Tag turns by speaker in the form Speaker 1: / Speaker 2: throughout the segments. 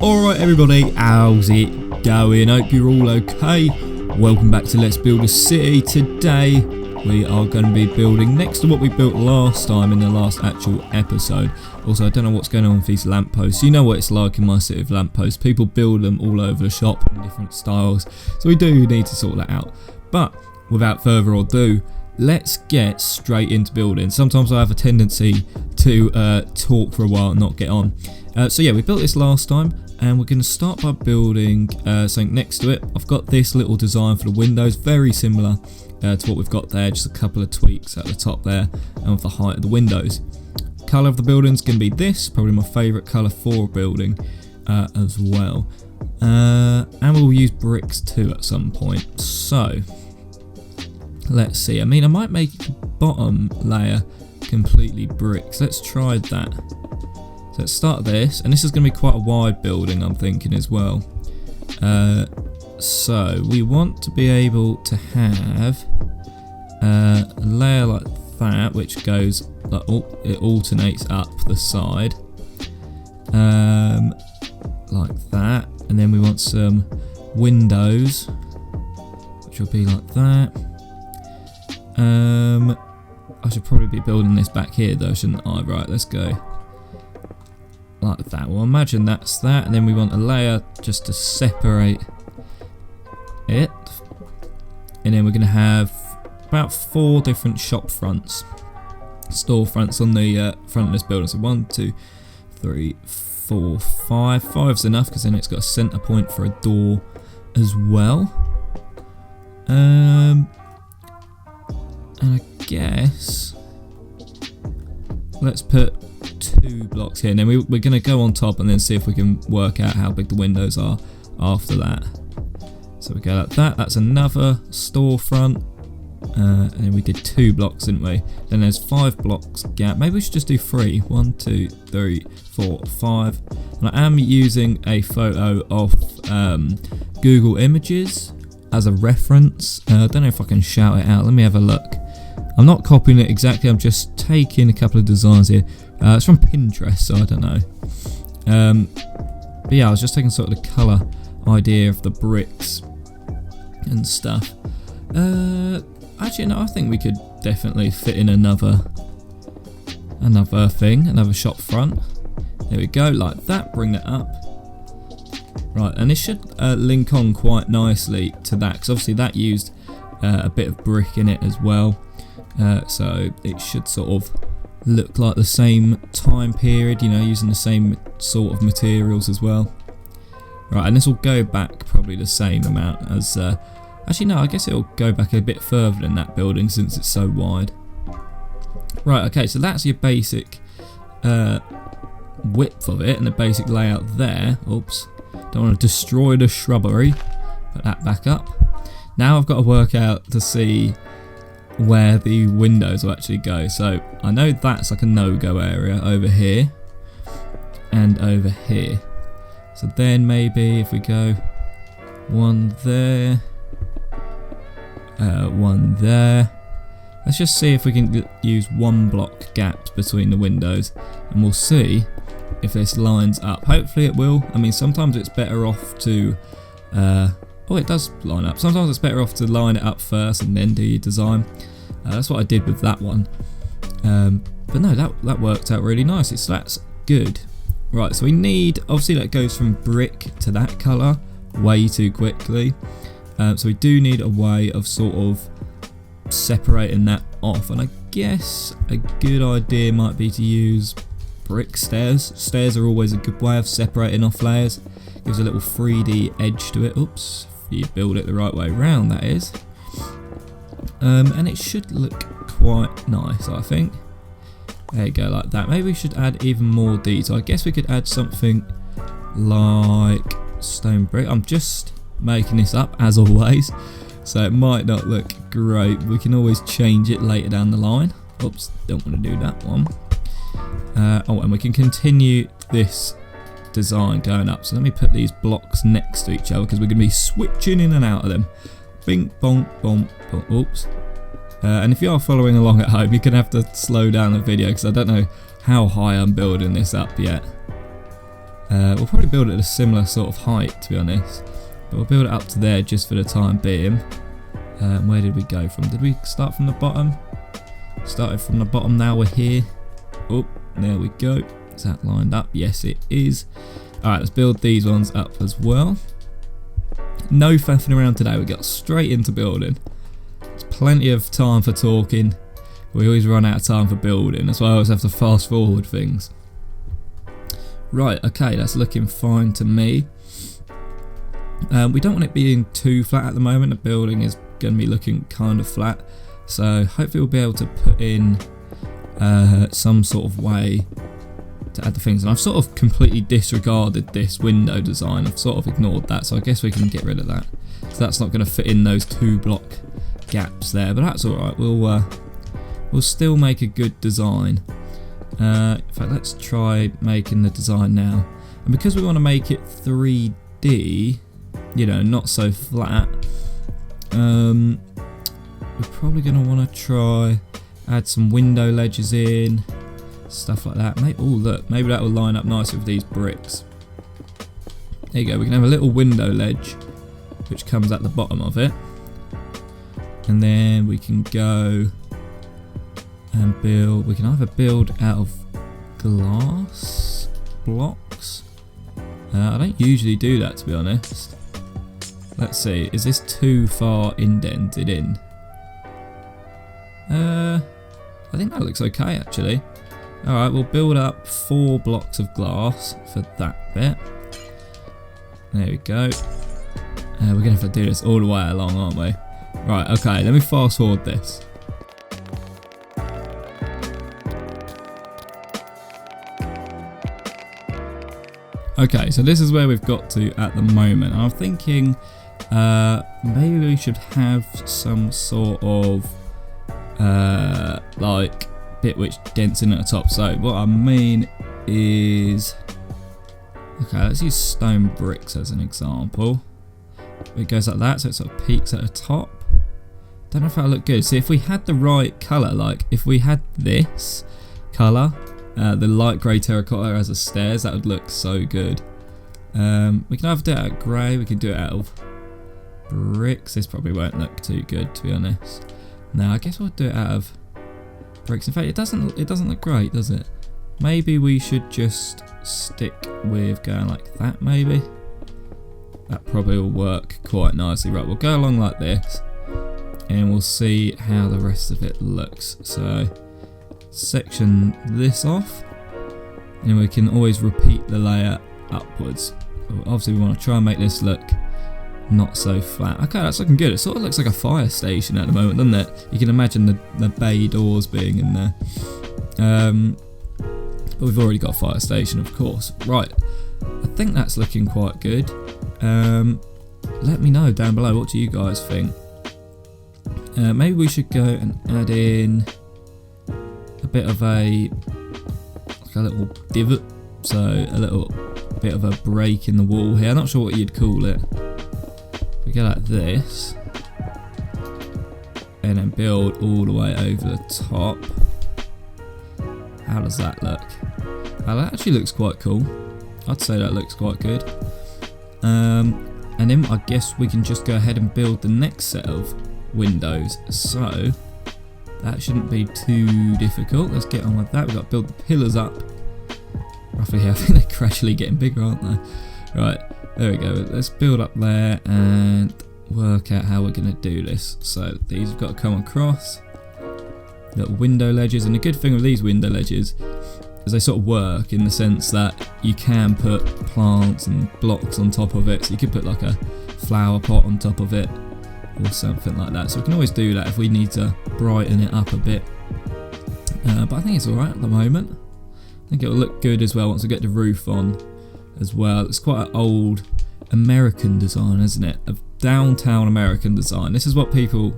Speaker 1: Alright everybody, how's it going? Hope you're all okay. Welcome back to Let's Build a City. Today we are going to be building next to what we built last time in the last actual episode. Also, I don't know what's going on with these lampposts. You know what it's like in my city of lampposts. People build them all over the shop in different styles. So we do need to sort that out. But without further ado, let's get straight into building. Sometimes I have a tendency to talk for a while and not get on. So yeah, we built this last time and we're going to start by building something next to it. I've got this little design for the windows, very similar to what we've got there, just a couple of tweaks at the top there and with the height of the windows. Colour of the building is going to be this, probably my favourite colour for a building as well. And we'll use bricks too at some point. So let's see, I mean I might make the bottom layer completely bricks. Let's try that. So let's start this, and this is going to be quite a wide building I'm thinking as well. So we want to be able to have a layer like that which goes like, it alternates up the side like that, and then we want some windows which will be like that. I should probably be building this back here though, shouldn't I? Right, let's go like that. Well, imagine that's that, and then we want a layer just to separate it, and then we're going to have about 4 different shop fronts, store fronts on the front of this building. So 1, 2, 3, 4, 5. 5's enough because then it's got a centre point for a door as well. And I guess let's put 2 blocks here, and then we're going to go on top and then see if we can work out how big the windows are after that. So we go like that, that's another storefront, and then we did 2 blocks, didn't we? Then there's 5 blocks gap. Maybe we should just do 3. 1, 2, 3, 4, 5. And I am using a photo of Google Images as a reference. I don't know if I can shout it out. Let me have a look. I'm not copying it exactly, I'm just taking a couple of designs here. It's from Pinterest, so I don't know. But yeah, I was just taking sort of the colour idea of the bricks and stuff. Actually, no, I think we could definitely fit in another shop front. There we go, like that, bring that up. Right, and this should link on quite nicely to that, because obviously that used a bit of brick in it as well. So it should sort of look like the same time period, you know, using the same sort of materials as well. Right, and this will go back probably the same amount as actually no, I guess it'll go back a bit further than that building since it's so wide. Right, okay, so that's your basic width of it and the basic layout there. Oops, don't want to destroy the shrubbery. Put that back up. Now I've got to work out to see where the windows will actually go. So I know that's like a no-go area over here and over here. So then maybe if we go 1 there, 1 there. Let's just see if we can use 1 block gaps between the windows, and we'll see if this lines up. Hopefully it will. I mean, sometimes it's better off to oh, it does line up. Sometimes it's better off to line it up first and then do your design. That's what I did with that one. But no, that worked out really nicely, so that's good. Right, so we need, obviously that goes from brick to that colour way too quickly. So we do need a way of sort of separating that off. And I guess a good idea might be to use brick stairs. Stairs are always a good way of separating off layers. Gives a little 3D edge to it. Oops, if you build it the right way around, that is. And it should look quite nice, I think. There you go, like that. Maybe we should add even more detail. I guess we could add something like stone brick. I'm just making this up as always, so it might not look great. We can always change it later down the line. Oops, don't want to do that one. Oh, and we can continue this design going up. So let me put these blocks next to each other because we're going to be switching in and out of them. Bing, bong, bong, bong. Oops. And if you are following along at home, you're going to have to slow down the video because I don't know how high I'm building this up yet. We'll probably build it at a similar sort of height, to be honest. But we'll build it up to there just for the time being. Where did we go from? Did we start from the bottom? Started from the bottom, now we're here. Oh, there we go. Is that lined up? Yes, it is. Alright, let's build these ones up as well. No faffing around today, we got straight into building. There's plenty of time for talking. We always run out of time for building. That's why I always have to fast forward things. Right, okay, that's looking fine to me. We don't want it being too flat at the moment. The building is going to be looking kind of flat. So hopefully we'll be able to put in some sort of way to add the things. And I've sort of completely disregarded this window design. I've sort of ignored that. So I guess we can get rid of that. So that's not going to fit in those 2 block gaps there. But that's alright. We'll still make a good design. In fact, let's try making the design now. And because we want to make it 3D, you know, not so flat, we're probably going to want to try add some window ledges in, stuff like that. Oh look, maybe that will line up nicely with these bricks. There you go, we can have a little window ledge which comes at the bottom of it, and then we can go and build. We can either build out of glass blocks. I don't usually do that, to be honest. Let's see, is this too far indented in? I think that looks okay actually. Alright, we'll build up 4 blocks of glass for that bit. There we go. We're going to have to do this all the way along, aren't we? Right, okay, let me fast forward this. Okay, so this is where we've got to at the moment. I'm thinking maybe we should have some sort of like bit which dents in at the top. So what I mean is, okay, let's use stone bricks as an example. It goes like that, so it sort of peaks at the top. Don't know if that'll look good. See, if we had the right colour, like if we had this colour, the light grey terracotta as a stairs, that would look so good. We can either do it out of grey, we can do it out of bricks. This probably won't look too good, to be honest. No, I guess we'll do it out of bricks. In fact, it doesn't look great, does it? Maybe we should just stick with going like that, maybe. That probably will work quite nicely. Right, we'll go along like this, and we'll see how the rest of it looks. So, section this off, and we can always repeat the layer upwards. Obviously, we want to try and make this look not so flat. Okay, that's looking good. It sort of looks like a fire station at the moment, doesn't it? You can imagine the bay doors being in there. But we've already got a fire station, of course. Right, I think that's looking quite good. Let me know down below, what do you guys think? Maybe we should go and add in a bit of a little divot, so a little bit of a break in the wall here. I'm not sure what you'd call it. We go like this, and then build all the way over the top. How does that look? That actually looks quite cool. I'd say that looks quite good. And then I guess we can just go ahead and build the next set of windows. So that shouldn't be too difficult. Let's get on with that. We've got to build the pillars up roughly here. I think they're gradually getting bigger, aren't they? Right, there we go. Let's build up there and work out how we're going to do this. So these have got to come across. Little window ledges, and the good thing with these window ledges is they sort of work in the sense that you can put plants and blocks on top of it. So you could put like a flower pot on top of it or something like that. So we can always do that if we need to brighten it up a bit. But I think it's alright at the moment. I think it'll look good as well once we get the roof on as well. It's quite an old American design, isn't it? A downtown American design. This is what people,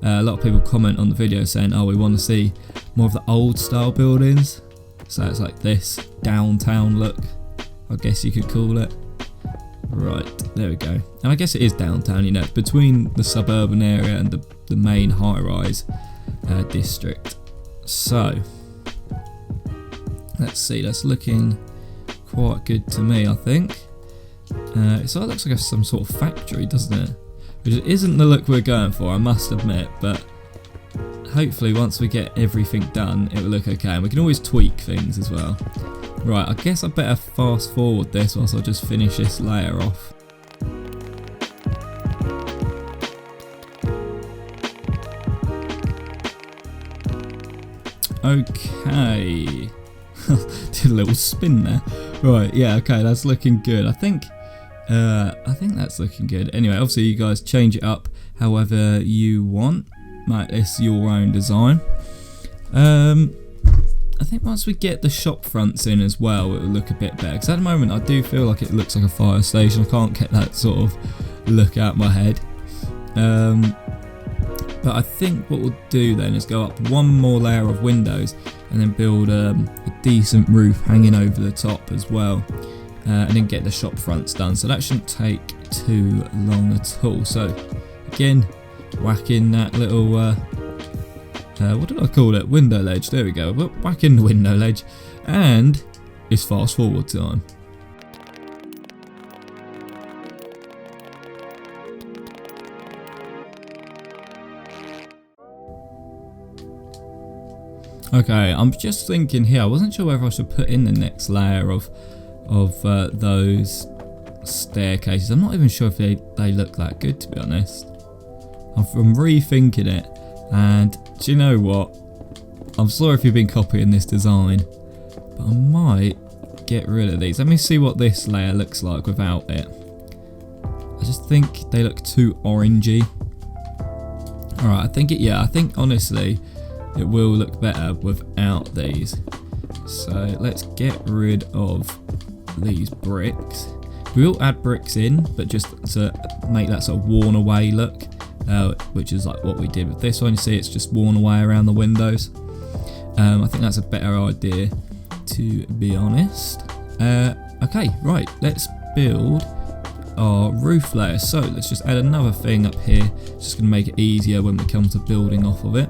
Speaker 1: a lot of people comment on the video saying, oh, we want to see more of the old style buildings. So it's like this downtown look, I guess you could call it. Right, there we go. And I guess it is downtown, you know, between the suburban area and the main high-rise district. So, let's see, that's looking quite good to me, I think. It sort of looks like some sort of factory, doesn't it? Which isn't the look we're going for, I must admit, but hopefully once we get everything done, it will look okay. And we can always tweak things as well. Right, I guess I better fast forward this whilst I just finish this layer off. Okay. Did a little spin there. Right, yeah, okay, that's looking good. I think that's looking good. Anyway, obviously you guys change it up however you want. Make this your own design. I think once we get the shop fronts in as well, it will look a bit better. Because at the moment I do feel like it looks like a fire station. I can't get that sort of look out my head. But I think what we'll do then is go up one more layer of windows and then build a decent roof hanging over the top as well. And then get the shop fronts done. So that shouldn't take too long at all. So again, whack in that little, what did I call it? Window ledge. There we go. Whack in the window ledge. And it's fast forward time. Okay, I'm just thinking here, I wasn't sure whether I should put in the next layer of those staircases. I'm not even sure if they look that good, to be honest. I'm rethinking it, and do you know what? I'm sorry if you've been copying this design, but I might get rid of these. Let me see what this layer looks like without it. I just think they look too orangey. Alright, I think honestly it will look better without these. So let's get rid of these bricks. We will add bricks in, but just to make that sort of worn away look, which is like what we did with this one. You see it's just worn away around the windows. I think that's a better idea, to be honest. Okay, right, let's build our roof layer. So let's just add another thing up here. It's just going to make it easier when we come to building off of it.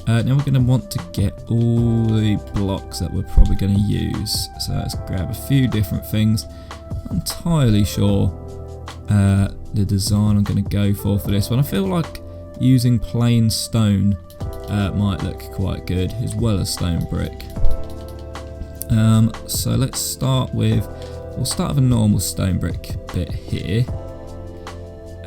Speaker 1: Now we're going to want to get all the blocks that we're probably going to use. So let's grab a few different things. I'm entirely sure the design I'm going to go for this one. I feel like using plain stone might look quite good, as well as stone brick. So let's start with, we'll start with a normal stone brick bit here.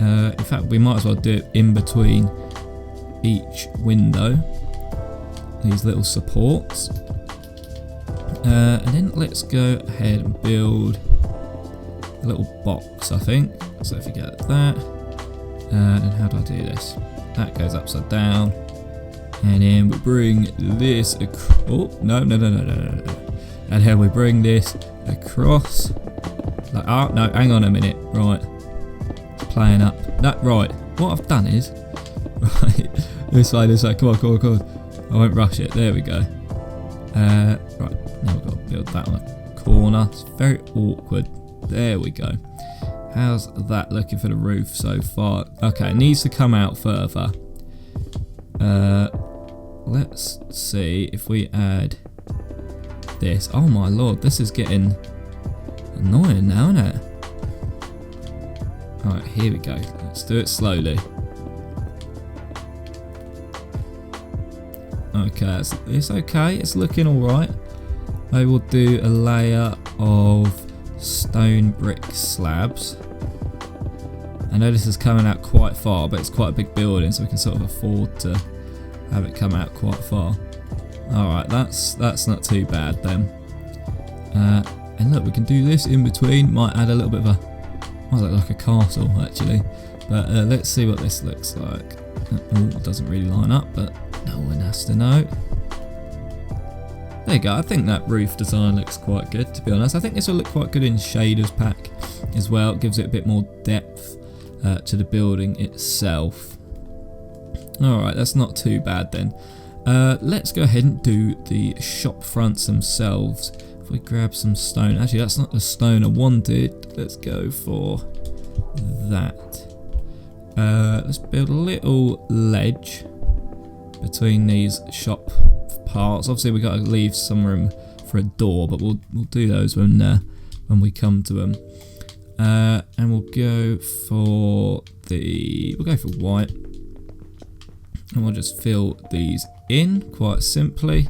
Speaker 1: In fact, we might as well do it in between each window. These little supports, and then let's go ahead and build a little box, I think. So if you get that, and how do I do this? That goes upside down, and then we bring this across. Oh, no. And then we bring this across. Like, oh no, hang on a minute. Right, it's playing up. No, right. What I've done is, right, this way. Come on. I won't rush it. There we go. Right, now we've got to build that on a corner. It's very awkward. There we go. How's that looking for the roof so far? Okay, it needs to come out further. Let's see if we add this. Oh my lord, this is getting annoying now, isn't it? Alright, here we go. Let's do it slowly. Okay, it's okay, it's looking alright. I will do a layer of stone brick slabs. I know this is coming out quite far, but it's quite a big building, so we can sort of afford to have it come out quite far. Alright, that's not too bad then. And look, we can do this in between. Might add a little bit of a, might look like a castle actually. But let's see what this looks like. Oh, it doesn't really line up, but no one has to know. There you go, I think that roof design looks quite good, to be honest. I think this will look quite good in Shaders Pack as well. It gives it a bit more depth to the building itself. Alright, that's not too bad then. Let's go ahead and do the shop fronts themselves. If we grab some stone, actually that's not the stone I wanted. Let's go for that. Let's build a little ledge between these shop parts. Obviously we've got to leave some room for a door, but we'll do those when we come to them. And we'll go for white, and we'll just fill these in quite simply.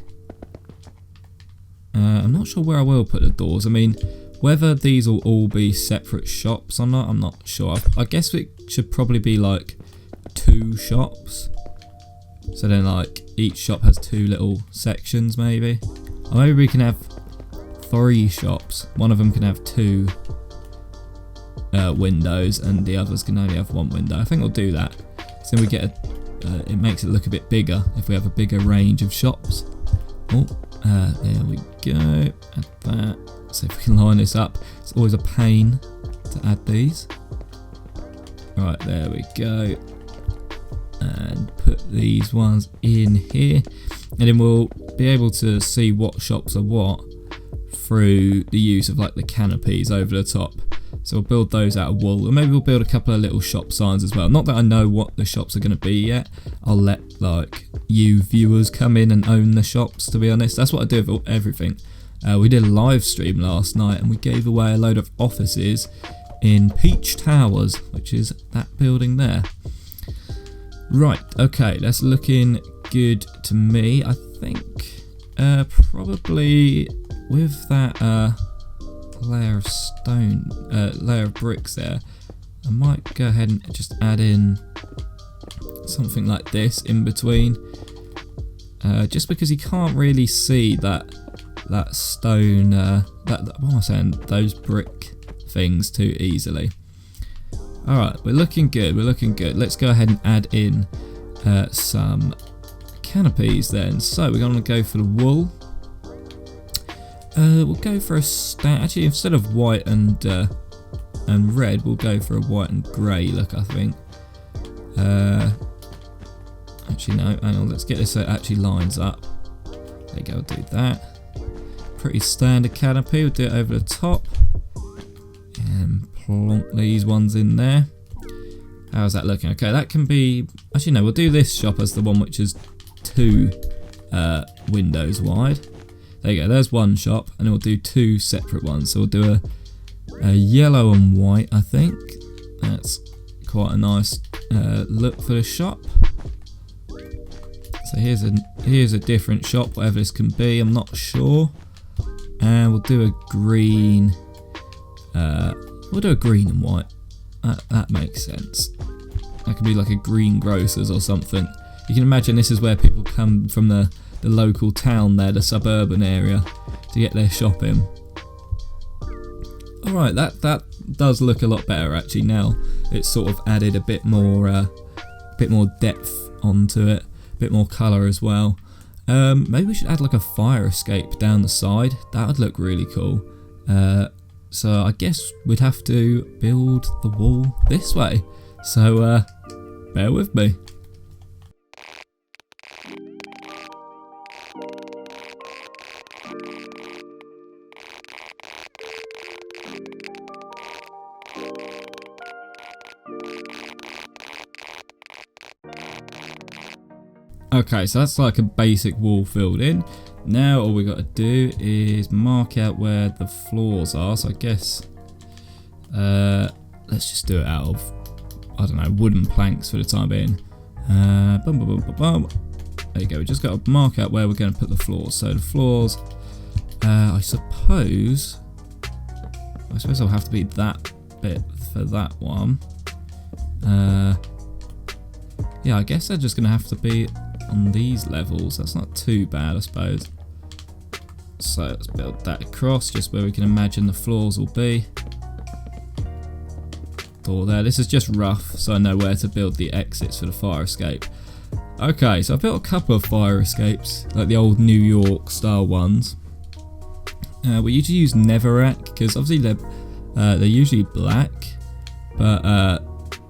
Speaker 1: I'm not sure where I will put the doors. I mean, whether these will all be separate shops or not, I'm not sure. I guess it should probably be like 2 shops. So then like each shop has 2 little sections maybe. Or maybe we can have 3 shops. One of them can have 2 windows and the others can only have 1 window. I think we'll do that. So then we get it makes it look a bit bigger if we have a bigger range of shops. Oh, there we go. Add that. So if we can line this up, it's always a pain to add these. Right, there we go. And put these ones in here, and then we'll be able to see what shops are what through the use of like the canopies over the top. So we'll build those out of wool, and maybe we'll build a couple of little shop signs as well. Not that I know what the shops are going to be yet. I'll let like you viewers come in and own the shops, to be honest. That's what I do with everything. We did a live stream last night and we gave away a load of offices in Peach Towers, which is that building there. Right, okay, that's looking good to me. I think probably with that layer of stone, layer of bricks there, I might go ahead and just add in something like this in between, just because you can't really see that stone, what am I saying, those brick things too easily. Alright, we're looking good, Let's go ahead and add in some canopies then. So we're going to go for the wool. We'll go for actually instead of white and red, we'll go for a white and grey look, I think. Actually no, hang on, let's get this so it actually lines up. There you go, we'll do that. Pretty standard canopy, we'll do it over the top. And plonk these ones in there. How's that looking? Okay, that can be... Actually no, we'll do this shop as the one which is 2 windows wide. There you go, there's one shop, and then we'll do 2 separate ones. So we'll do a yellow and white, I think. That's quite a nice look for the shop. So here's a different shop, whatever this can be, I'm not sure. And we'll do a green. We'll do a green and white. That makes sense. That could be like a green grocers or something. You can imagine this is where people come from the local town there, the suburban area, to get their shopping. Alright, that does look a lot better actually now. It's sort of added a bit more depth onto it, a bit more colour as well. Maybe we should add like a fire escape down the side. That would look really cool. So I guess we'd have to build the wall this way. So bear with me. Okay, so that's like a basic wall filled in. Now all we got to do is mark out where the floors are. So I guess let's just do it out of, I don't know, wooden planks for the time being. Boom, boom, boom, boom, boom. There you go. We just got to mark out where we're going to put the floors. So the floors, I suppose it'll have to be that bit for that one. Yeah, I guess they're just going to have to be on these levels. That's not too bad, I suppose. So let's build that across, just where we can imagine the floors will be. Door there. This is just rough, so I know where to build the exits for the fire escape. Okay, so I've built a couple of fire escapes, like the old New York style ones. We usually use Netherrack, because obviously they're usually black, but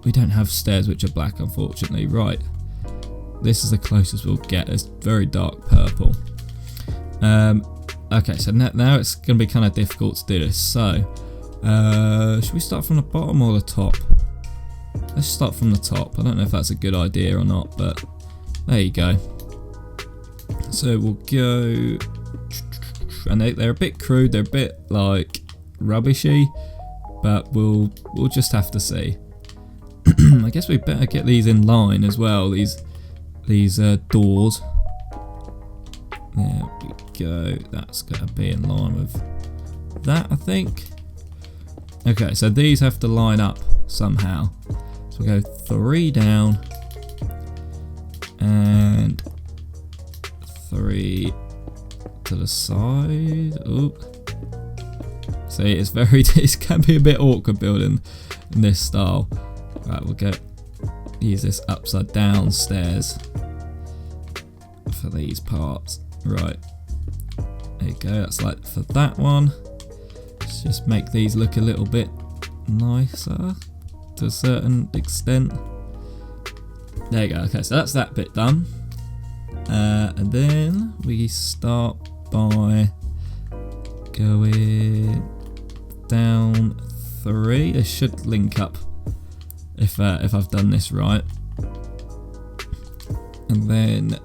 Speaker 1: we don't have stairs which are black, unfortunately. Right. This is the closest we'll get. It's very dark purple. Okay, so now it's going to be kind of difficult to do this. So, should we start from the bottom or the top? Let's start from the top. I don't know if that's a good idea or not, but there you go. So we'll go and they're a bit crude, they're a bit like rubbishy, but we'll just have to see. I guess we better get these in line as well, these doors. There we go, that's going to be in line with that, I think. Okay, so these have to line up somehow. So we'll go 3 down and 3 to the side. Ooh. See, it can be a bit awkward building in this style. Right, we'll use this upside down stairs for these parts. Right, there you go, that's like for that one. Let's just make these look a little bit nicer to a certain extent. There you go, okay, so that's that bit done. And then we start by going down 3. They should link up if I've done this right. And then